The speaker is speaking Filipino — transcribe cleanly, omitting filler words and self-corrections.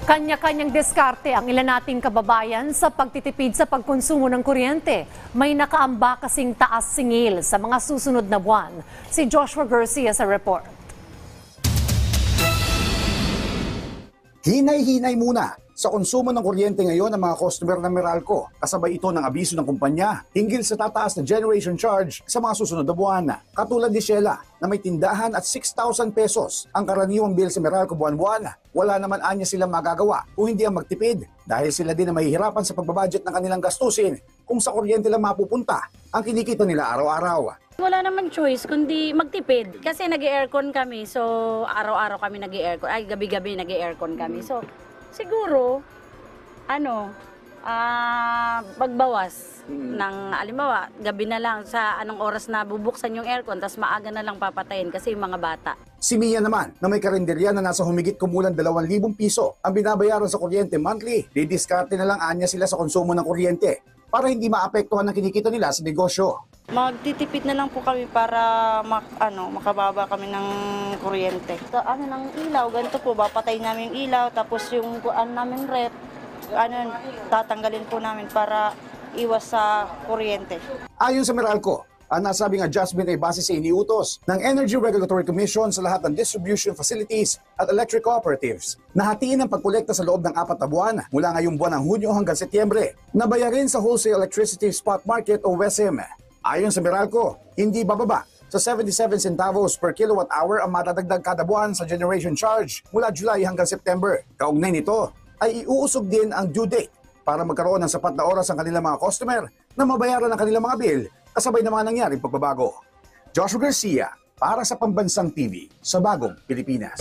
Kanya-kanyang diskarte ang ilan nating kababayan sa pagtitipid sa pagkonsumo ng kuryente. May nakaamba kasing taas singil sa mga susunod na buwan. Si Joshua Garcia sa report. Hinay-hinay muna sa konsumo ng kuryente ngayon ng mga customer ng Meralco. Kasabay ito ng abiso ng kumpanya hinggil sa tataas na generation charge sa mga susunod na buwan. Katulad ni Sheila na may tindahan at 6,000 pesos ang karaniwang bill sa Meralco buwan-buwan. Wala naman anya silang magagawa kung hindi ang magtipid dahil sila din na mahihirapan sa pagbabudget ng kanilang gastusin kung sa kuryente lang mapupunta ang kinikita nila araw-araw. Wala naman choice kundi magtipid kasi nag-aircon kami, so araw-araw kami nag-aircon, ay gabi-gabi nag-aircon kami. So siguro magbawas ng alimbawa, gabi na lang sa anong oras na bubuksan yung aircon, tas maaga na lang papatayin kasi yung mga bata. Si Mia naman na may karinderya na nasa humigit kumulang 2,000 piso ang binabayaran sa kuryente monthly. Didiskarte na lang anya sila sa konsumo ng kuryente para hindi maapektuhan ang kinikita nila sa negosyo. Magtitipid na lang po kami para makababa kami ng kuryente. Sa ng ilaw, ganito po, papatay namin yung ilaw, tapos yung namin rep, tatanggalin po namin para iwas sa kuryente. Ayon sa Meralco, ang nasabing adjustment ay base sa iniutos ng Energy Regulatory Commission sa lahat ng distribution facilities at electric cooperatives. Nahatiin ang pagkolekta sa loob ng 4 na buwan mula ngayong buwan ng Hunyo hanggang Setyembre na bayarin sa Wholesale Electricity Spot Market o WESM. Ayon sa Meralco, hindi bababa sa 77 centavos per kilowatt hour ang matadagdag kada buwan sa generation charge mula July hanggang September. Kaugnay nito ay iuusog din ang due date para magkaroon ng sapat na oras ang kanilang mga customer na mabayaran ang kanilang mga bill kasabay ng mga nangyaring pagbabago. Joshua Garcia para sa Pambansang TV sa Bagong Pilipinas.